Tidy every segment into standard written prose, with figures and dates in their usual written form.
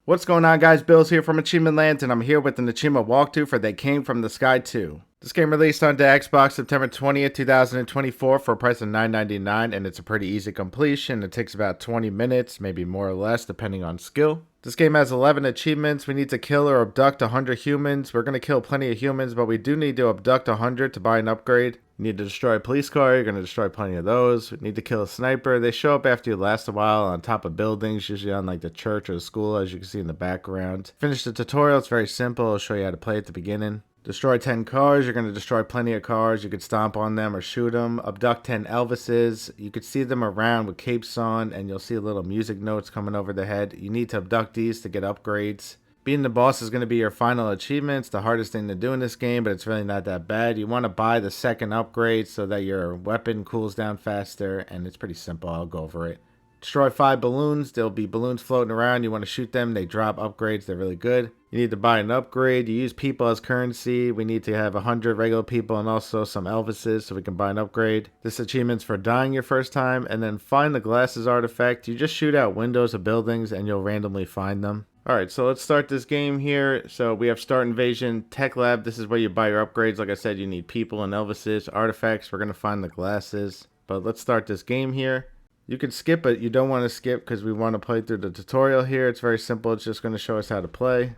What's going on, guys? Billz here from Achievement Land, and I'm here with an achievement walkthrough for They Came From the Sky 2. This game released on the Xbox September 20th, 2024 for a price of $9.99, and it's a pretty easy completion. It takes about 20 minutes, maybe more or less, depending on skill. This game has 11 achievements. We need to kill or abduct 100 humans. We're going to kill plenty of humans, but we do need to abduct 100 to buy an upgrade. You need to destroy a police car. You're going to destroy plenty of those. We need to kill a sniper. They show up after you last a while on top of buildings, usually on like the church or the school, as you can see in the background. Finish the tutorial. It's very simple. I'll show you how to play at the beginning. Destroy 10 cars. You're going to destroy plenty of cars. You could stomp on them or shoot them. Abduct 10 Elvises. You could see them around with capes on, and you'll see little music notes coming over the head. You need to abduct these to get upgrades. Being the boss is going to be your final achievement. It's the hardest thing to do in this game, but it's really not that bad. You want to buy the second upgrade so that your weapon cools down faster, and it's pretty simple. I'll go over it. Destroy 5 balloons. There'll be balloons floating around. You want to shoot them. They drop upgrades. They're really good. You need to buy an upgrade. You use people as currency. We need to have 100 regular people and also some Elvises so we can buy an upgrade. This achievement's for dying your first time. And then find the glasses artifact. You just shoot out windows of buildings and you'll randomly find them. Alright, so let's start this game here. So we have Start Invasion, Tech Lab. This is where you buy your upgrades. Like I said, you need people and Elvises. Artifacts, we're going to find the glasses. But let's start this game here. You can skip it. You don't want to skip because we want to play through the tutorial here. It's very simple. It's just going to show us how to play.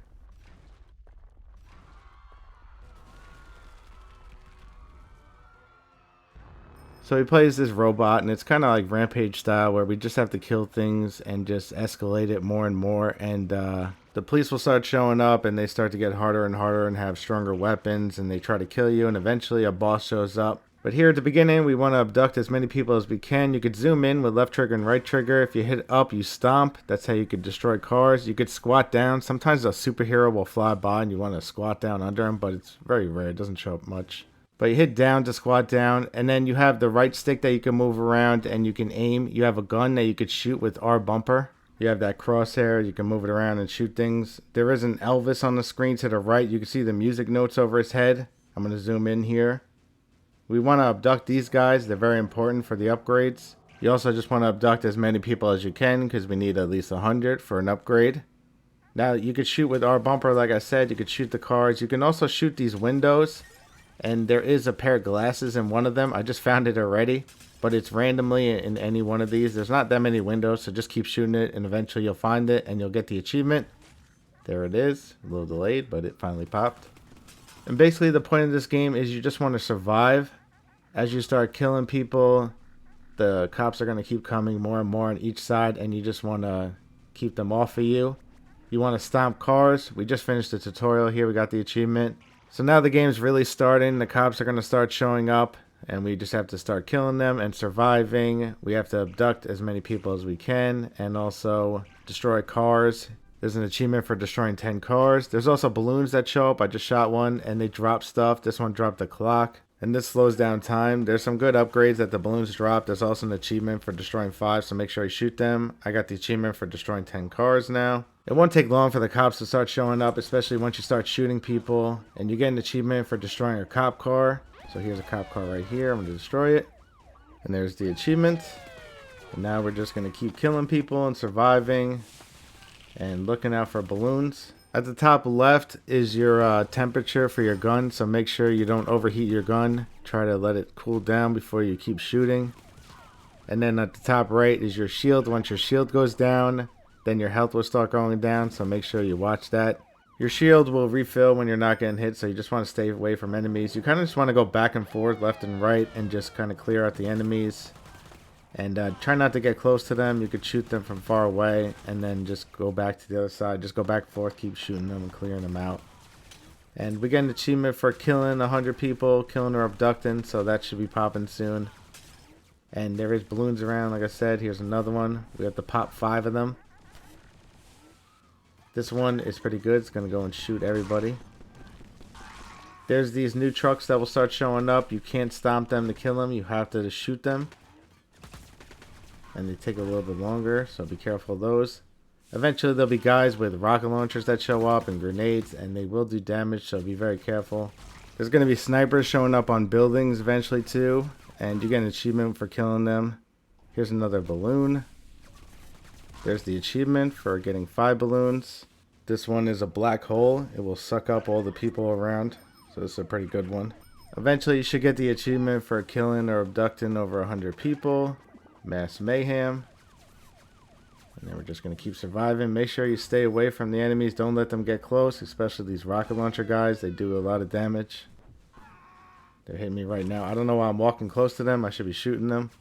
So he plays this robot, and it's kind of like Rampage style, where we just have to kill things and just escalate it more and more. And the police will start showing up, and they start to get harder and harder and have stronger weapons, and they try to kill you, and eventually a boss shows up. But here at the beginning, we want to abduct as many people as we can. You could zoom in with left trigger and right trigger. If you hit up, you stomp. That's how you could destroy cars. You could squat down. Sometimes a superhero will fly by, and you want to squat down under him, but it's very rare. It doesn't show up much. But you hit down to squat down, and then you have the right stick that you can move around, and you can aim. You have a gun that you could shoot with R bumper. You have that crosshair. You can move it around and shoot things. There is an Elvis on the screen to the right. You can see the music notes over his head. I'm going to zoom in here. We want to abduct these guys. They're very important for the upgrades. You also just want to abduct as many people as you can because we need at least 100 for an upgrade. Now, you could shoot with R bumper, like I said. You could shoot the cars. You can also shoot these windows. And there is a pair of glasses in one of them. I just found it already. But it's randomly in any one of these. There's not that many windows, so just keep shooting it. And eventually you'll find it and you'll get the achievement. There it is. A little delayed, but it finally popped. And basically the point of this game is you just want to survive. As you start killing people, the cops are going to keep coming more and more on each side. And you just want to keep them off of you. You want to stomp cars. We just finished the tutorial here. We got the achievement. So now the game's really starting. The cops are going to start showing up, and we just have to start killing them and surviving. We have to abduct as many people as we can and also destroy cars. There's an achievement for destroying 10 cars. There's also balloons that show up. I just shot one, and they drop stuff. This one dropped the clock, and this slows down time. There's some good upgrades that the balloons drop. There's also an achievement for destroying 5, so make sure you shoot them. I got the achievement for destroying 10 cars now. It won't take long for the cops to start showing up, especially once you start shooting people. And you get an achievement for destroying a cop car. So here's a cop car right here. I'm going to destroy it. And there's the achievement. And now we're just going to keep killing people and surviving. And looking out for balloons. At the top left is your temperature for your gun. So make sure you don't overheat your gun. Try to let it cool down before you keep shooting. And then at the top right is your shield. Once your shield goes down, then your health will start going down, so make sure you watch that. Your shield will refill when you're not getting hit, so you just want to stay away from enemies. You kind of just want to go back and forth, left and right, and just kind of clear out the enemies. And try not to get close to them. You could shoot them from far away, and then just go back to the other side. Just go back and forth, keep shooting them and clearing them out. And we get an achievement for killing 100 people, killing or abducting, so that should be popping soon. And there is balloons around, like I said. Here's another one. We have to pop 5 of them. This one is pretty good. It's going to go and shoot everybody. There's these new trucks that will start showing up. You can't stomp them to kill them. You have to shoot them. And they take a little bit longer, so be careful of those. Eventually there'll be guys with rocket launchers that show up and grenades, and they will do damage, so be very careful. There's going to be snipers showing up on buildings eventually too, and you get an achievement for killing them. Here's another balloon. There's the achievement for getting 5 balloons. This one is a black hole. It will suck up all the people around. So this is a pretty good one. Eventually you should get the achievement for killing or abducting over 100 people. Mass mayhem. And then we're just going to keep surviving. Make sure you stay away from the enemies. Don't let them get close, especially these rocket launcher guys. They do a lot of damage. They're hitting me right now. I don't know why I'm walking close to them. I should be shooting them.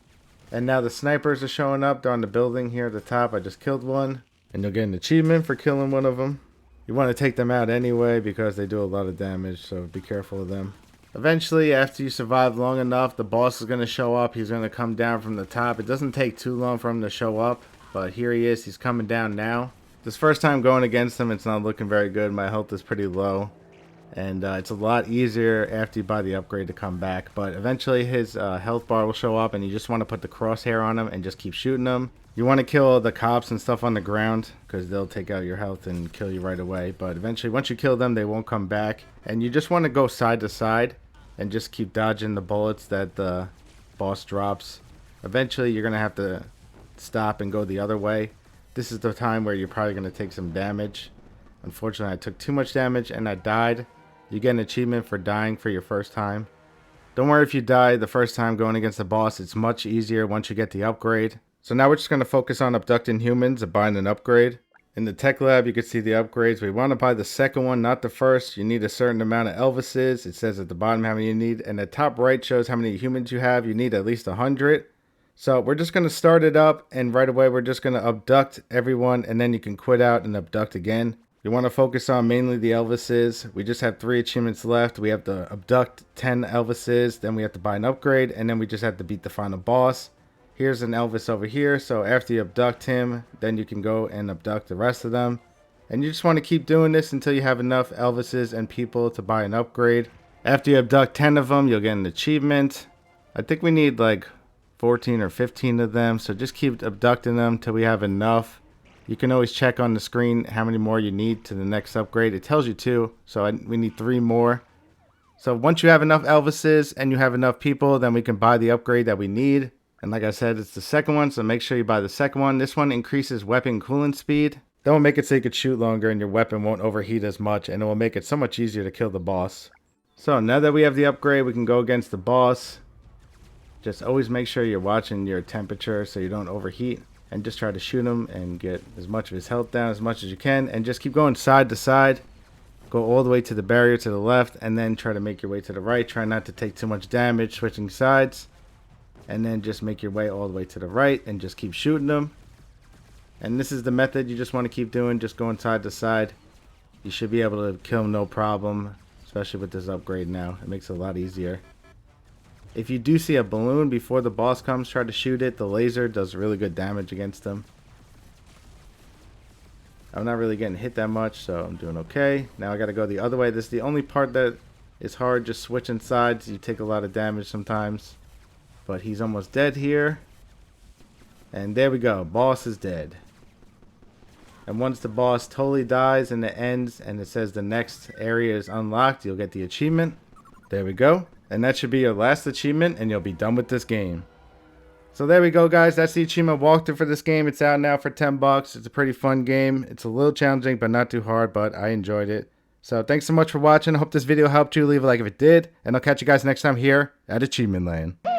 And now the snipers are showing up. They're on the building here at the top. I just killed one. And you'll get an achievement for killing one of them. You want to take them out anyway because they do a lot of damage, so be careful of them. Eventually, after you survive long enough, the boss is going to show up. He's going to come down from the top. It doesn't take too long for him to show up, but here he is. He's coming down now. This first time going against him, it's not looking very good. My health is pretty low. And it's a lot easier after you buy the upgrade to come back. But eventually his health bar will show up and you just want to put the crosshair on him and just keep shooting him. You want to kill the cops and stuff on the ground because they'll take out your health and kill you right away. But eventually once you kill them, they won't come back. And you just want to go side to side and just keep dodging the bullets that the boss drops. Eventually you're going to have to stop and go the other way. This is the time where you're probably going to take some damage. Unfortunately, I took too much damage and I died. You get an achievement for dying for your first time. Don't worry if you die the first time going against the boss. It's much easier once you get the upgrade. So now we're just going to focus on abducting humans and buying an upgrade. In the tech lab, you can see the upgrades. We want to buy the second one, not the first. You need a certain amount of Elvises. It says at the bottom how many you need. And the top right shows how many humans you have. You need at least 100. So we're just going to start it up. And right away, we're just going to abduct everyone. And then you can quit out and abduct again. You want to focus on mainly the Elvises. We just have 3 achievements left. We have to abduct 10 Elvises. Then we have to buy an upgrade. And then we just have to beat the final boss. Here's an Elvis over here. So after you abduct him, then you can go and abduct the rest of them. And you just want to keep doing this until you have enough Elvises and people to buy an upgrade. After you abduct 10 of them, you'll get an achievement. I think we need like 14 or 15 of them. So just keep abducting them till we have enough. You can always check on the screen how many more you need to the next upgrade. It tells you 2, so we need 3 more. So once you have enough Elvises and you have enough people, then we can buy the upgrade that we need. And like I said, it's the second one, so make sure you buy the second one. This one increases weapon coolant speed. That will make it so you can shoot longer and your weapon won't overheat as much, and it will make it so much easier to kill the boss. So now that we have the upgrade, we can go against the boss. Just always make sure you're watching your temperature so you don't overheat. And just try to shoot him and get as much of his health down as much as you can. And just keep going side to side. Go all the way to the barrier to the left. And then try to make your way to the right. Try not to take too much damage switching sides. And then just make your way all the way to the right. And just keep shooting them. And this is the method you just want to keep doing. Just going side to side. You should be able to kill him no problem. Especially with this upgrade now. It makes it a lot easier. If you do see a balloon before the boss comes, try to shoot it. The laser does really good damage against them. I'm not really getting hit that much, so I'm doing okay. Now I got to go the other way. This is the only part that is hard, just switching sides. You take a lot of damage sometimes. But he's almost dead here. And there we go. Boss is dead. And once the boss totally dies and it ends and it says the next area is unlocked, you'll get the achievement. There we go. And that should be your last achievement and you'll be done with this game. So there we go, guys. That's the achievement walkthrough for this game. It's out now for 10 bucks. It's a pretty fun game. It's a little challenging but not too hard, but I enjoyed it. So thanks so much for watching. I hope this video helped you. Leave a like if it did. And I'll catch you guys next time here at Achievement Land.